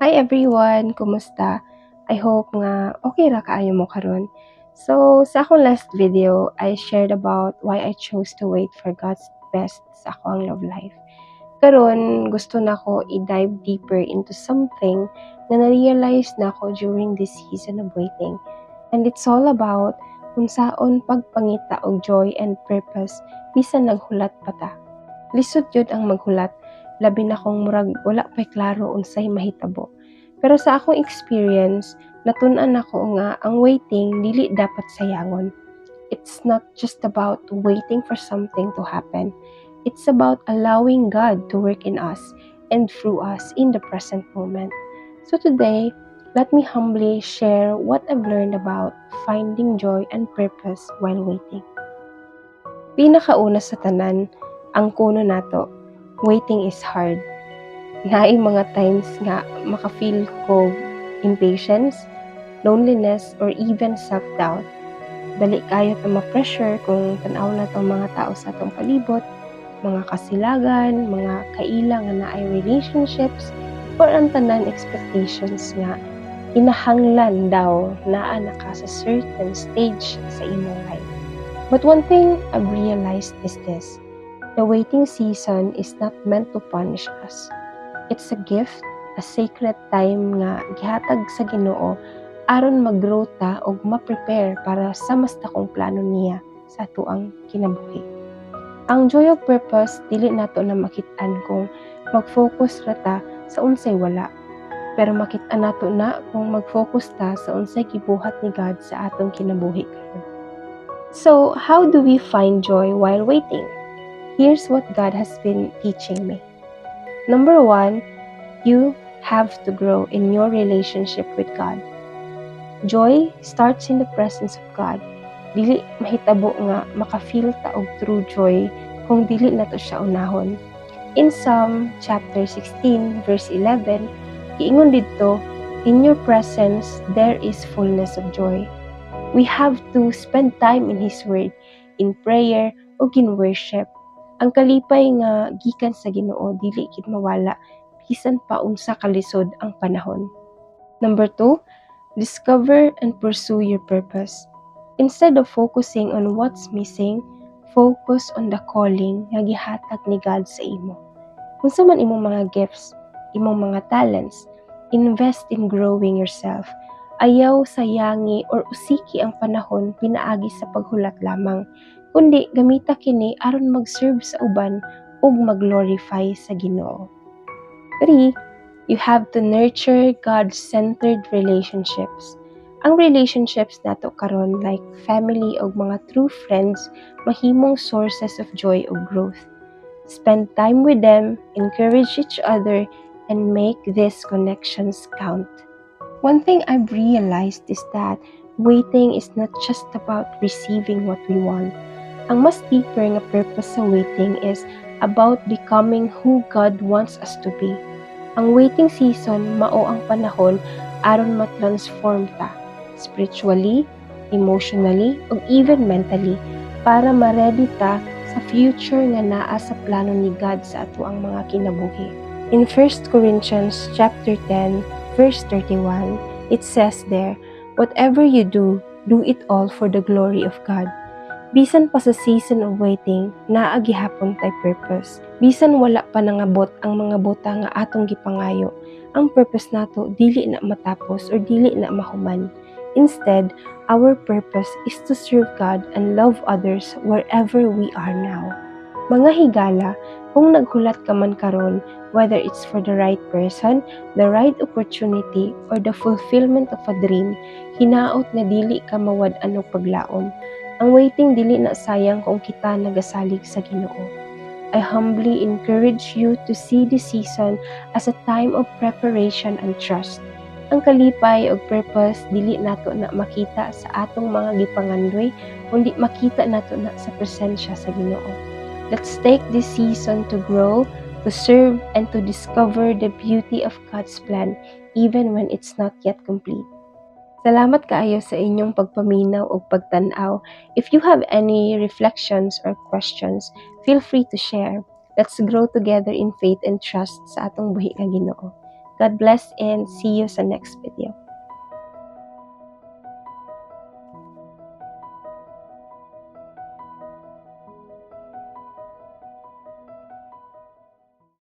Hi everyone, kumusta? I hope nga okay ra kaayo mo karon. So, sa akong last video, I shared about why I chose to wait for God's best sa akong love life. Karon, gusto na ko i-dive deeper into something na na-realize na ako during this season of waiting. And it's all about kung saon pagpangita og joy and purpose bisan naghulat pa ta. Lisod yun ang maghulat, labi na kung murag wala pa'y klaro unsay mahitabo. Pero sa akong experience, natun-an ako nga ang waiting dili dapat sayangon. It's not just about waiting for something to happen. It's about allowing God to work in us and through us in the present moment. So today, let me humbly share what I've learned about finding joy and purpose while waiting. Pinakauna sa tanan, ang kuno nato, waiting is hard. Naay mga times nga maka-feel ko impatience, loneliness, or even self-doubt. Dali kayo ta ma-pressure kung tanaw na tong mga tao sa atong palibot, mga kasilagan, mga kaila nga naay relationships, or ang tanan expectations nga kinahanglan daw naa na ka sa certain stage sa imong life. But one thing I've realized is this: the waiting season is not meant to punish us. It's a gift, a sacred time nga gihatag sa Ginoo aron mag-grow ta og ma-prepare para sa mas dakong plano niya sa atuang kinabuhi. Ang joy of purpose dili nato na makit-an kung mag-focus ra ta sa unsay wala. Pero makit-an nato na kung mag-focus ta sa unsay gibuhat ni God sa atong kinabuhi karon. So, how do we find joy while waiting? Here's what God has been teaching me. Number 1, you have to grow in your relationship with God. Joy starts in the presence of God. Dili mahitabo nga maka-feel ta og true joy kung dili nato siya unahon. In Psalm chapter 16 verse 11, giingon didto, "In your presence there is fullness of joy." We have to spend time in His Word, in prayer, o in worship. Ang kalipay nga gikan sa Ginoo dili gid mawala bisan pa unsa kalisod ang panahon. Number 2, discover and pursue your purpose. Instead of focusing on what's missing, focus on the calling nga gihatag ni God sa imo. Unsa man imong mga gifts, imong mga talents, invest in growing yourself. Ayaw sayangi or usiki ang panahon pinaagi sa paghulat lamang, kundi gamita kini aron mag-serve sa uban ug mag-glorify sa Ginoo. 3, you have to nurture God-centered relationships. Ang relationships nato karon like family o mga true friends mahimong sources of joy o growth. Spend time with them, encourage each other, and make these connections count. One thing I've realized is that waiting is not just about receiving what we want. Ang mas deeper nga purpose sa waiting is about becoming who God wants us to be. Ang waiting season mao ang panahon aron ma-transform ta spiritually, emotionally, ug even mentally para ma-ready ta sa future nga naa sa plano ni God sa atuang mga kinabuhi. In 1 Corinthians chapter 10 verse 31, it says there, "Whatever you do, do it all for the glory of God." Bisan pa sa season of waiting, naa gihapon tay purpose. Bisan wala pa nangabot ang mga buta nga atong gipangayo, ang purpose nato dili na matapos or dili na mahuman. Instead, our purpose is to serve God and love others wherever we are now. Mga higala, kung naghulat ka man karon, whether it's for the right person, the right opportunity, or the fulfillment of a dream, hinaot na dili ka mawad-an og paglaom. Ang waiting dili na sayang kung kita nagasalig sa Ginoo. I humbly encourage you to see this season as a time of preparation and trust. Ang kalipay o purpose dili nato na makita sa atong mga gipangandoy, kundi makita nato na sa presensya sa Ginoo. Let's take this season to grow, to serve, and to discover the beauty of God's plan even when it's not yet complete. Salamat kaayo sa inyong pagpaminaw o pagtanaw. If you have any reflections or questions, feel free to share. Let's grow together in faith and trust sa atong buhi nga Ginoo. God bless and see you sa next video.